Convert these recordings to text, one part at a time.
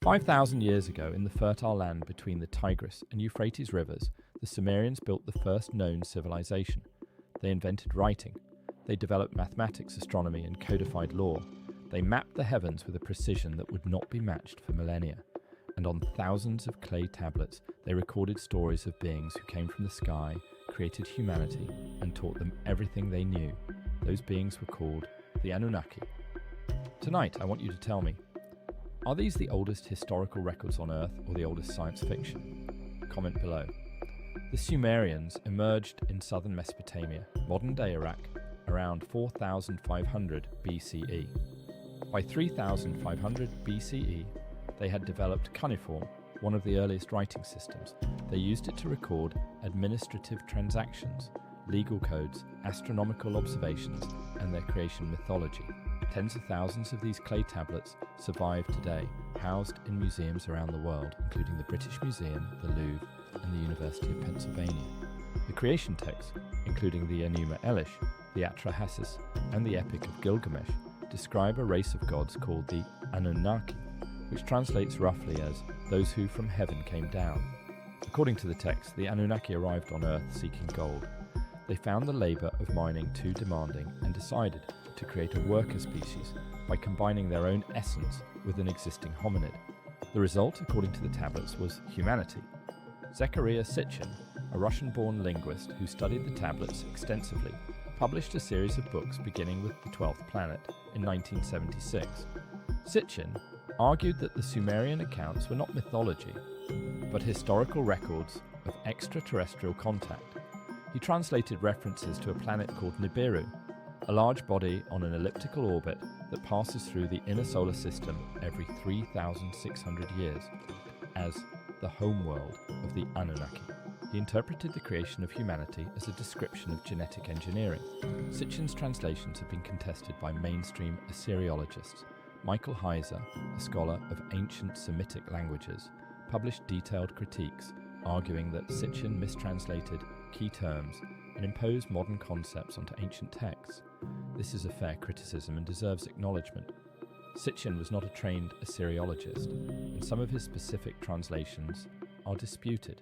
5,000 years ago, in the fertile land between the Tigris and Euphrates rivers, the Sumerians built the first known civilization. They invented writing. They developed mathematics, astronomy, and codified law. They mapped the heavens with a precision that would not be matched for millennia. And on thousands of clay tablets, they recorded stories of beings who came from the sky, created humanity, and taught them everything they knew. Those beings were called the Anunnaki. Tonight, I want you to tell me, are these the oldest historical records on Earth or the oldest science fiction? Comment below. The Sumerians emerged in southern Mesopotamia, modern-day Iraq, around 4,500 BCE. By 3,500 BCE, they had developed cuneiform, one of the earliest writing systems. They used it to record administrative transactions, legal codes, astronomical observations, and their creation mythology. Tens of thousands of these clay tablets survive today, housed in museums around the world, including the British Museum, the Louvre, and the University of Pennsylvania. The creation texts, including the Enuma Elish, the Atrahasis, and the Epic of Gilgamesh, describe a race of gods called the Anunnaki, which translates roughly as those who from heaven came down. According to the text, the Anunnaki arrived on Earth seeking gold. They found the labour of mining too demanding and decided to create a worker species by combining their own essence with an existing hominid. The result, according to the tablets, was humanity. Zecharia Sitchin, a Russian-born linguist who studied the tablets extensively, published a series of books beginning with the 12th planet in 1976. Sitchin argued that the Sumerian accounts were not mythology, but historical records of extraterrestrial contact. He translated references to a planet called Nibiru, a large body on an elliptical orbit that passes through the inner solar system every 3,600 years, as the homeworld of the Anunnaki. He interpreted the creation of humanity as a description of genetic engineering. Sitchin's translations have been contested by mainstream Assyriologists. Michael Heiser, a scholar of ancient Semitic languages, published detailed critiques arguing that Sitchin mistranslated key terms and imposed modern concepts onto ancient texts. This is a fair criticism and deserves acknowledgement. Sitchin was not a trained Assyriologist, and some of his specific translations are disputed.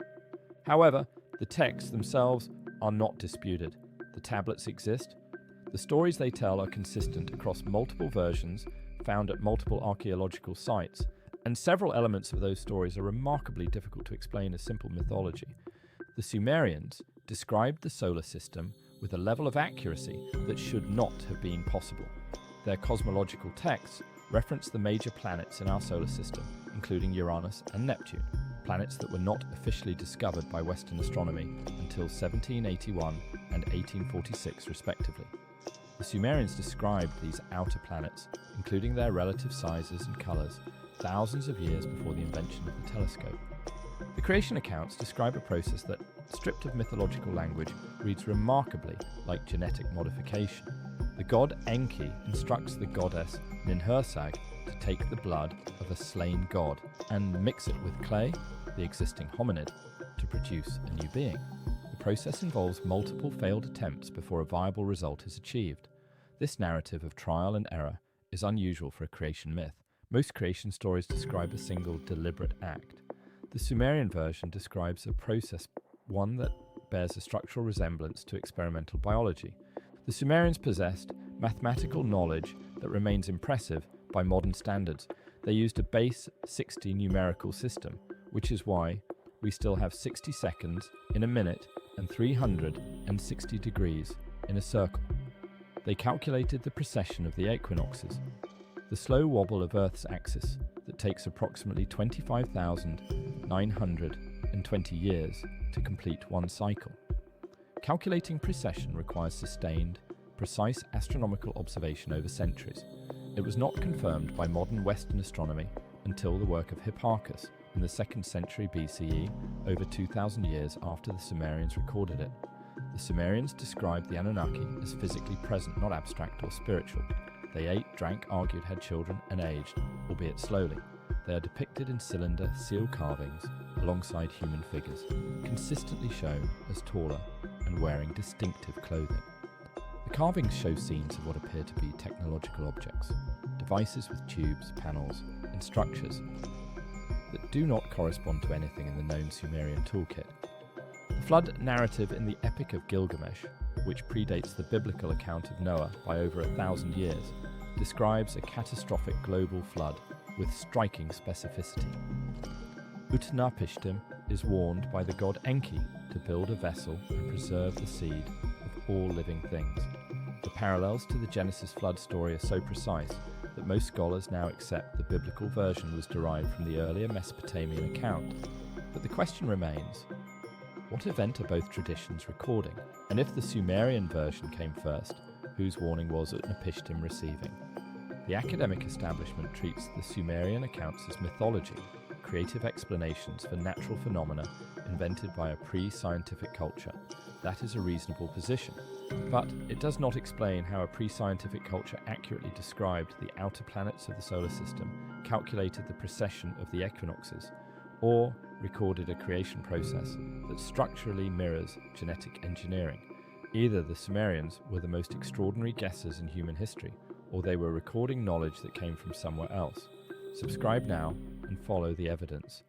However, the texts themselves are not disputed. The tablets exist. The stories they tell are consistent across multiple versions found at multiple archaeological sites, and several elements of those stories are remarkably difficult to explain as simple mythology. The Sumerians described the solar system with a level of accuracy that should not have been possible. Their cosmological texts reference the major planets in our solar system, including Uranus and Neptune, planets that were not officially discovered by Western astronomy until 1781 and 1846 respectively. The Sumerians described these outer planets, including their relative sizes and colours, thousands of years before the invention of the telescope. The creation accounts describe a process that, stripped of mythological language, reads remarkably like genetic modification. The god Enki instructs the goddess Ninhursag to take the blood of a slain god and mix it with clay, the existing hominid, to produce a new being. The process involves multiple failed attempts before a viable result is achieved. This narrative of trial and error is unusual for a creation myth. Most creation stories describe a single deliberate act. The Sumerian version describes a process, one that bears a structural resemblance to experimental biology. The Sumerians possessed mathematical knowledge that remains impressive by modern standards. They used a base 60 numerical system, which is why we still have 60 seconds in a minute and 360 degrees in a circle. They calculated the precession of the equinoxes, the slow wobble of Earth's axis that takes approximately 25,920 years to complete one cycle. Calculating precession requires sustained, precise astronomical observation over centuries. It was not confirmed by modern Western astronomy until the work of Hipparchus in the 2nd century BCE, over 2,000 years after the Sumerians recorded it. The Sumerians described the Anunnaki as physically present, not abstract or spiritual. They ate, drank, argued, had children, and aged, albeit slowly. They are depicted in cylinder, seal carvings alongside human figures, consistently shown as taller and wearing distinctive clothing. The carvings show scenes of what appear to be technological objects, devices with tubes, panels, and structures. do not correspond to anything in the known Sumerian toolkit. The flood narrative in the Epic of Gilgamesh, which predates the biblical account of Noah by over 1,000 years, describes a catastrophic global flood with striking specificity. Utnapishtim is warned by the god Enki to build a vessel and preserve the seed of all living things. The parallels to the Genesis flood story are so precise that most scholars now accept the biblical version was derived from the earlier Mesopotamian account. But the question remains, what event are both traditions recording? And if the Sumerian version came first, whose warning was Utnapishtim receiving? The academic establishment treats the Sumerian accounts as mythology, creative explanations for natural phenomena invented by a pre-scientific culture. That is a reasonable position. But it does not explain how a pre-scientific culture accurately described the outer planets of the solar system, calculated the precession of the equinoxes, or recorded a creation process that structurally mirrors genetic engineering. Either the Sumerians were the most extraordinary guessers in human history, or they were recording knowledge that came from somewhere else. Subscribe now and follow the evidence.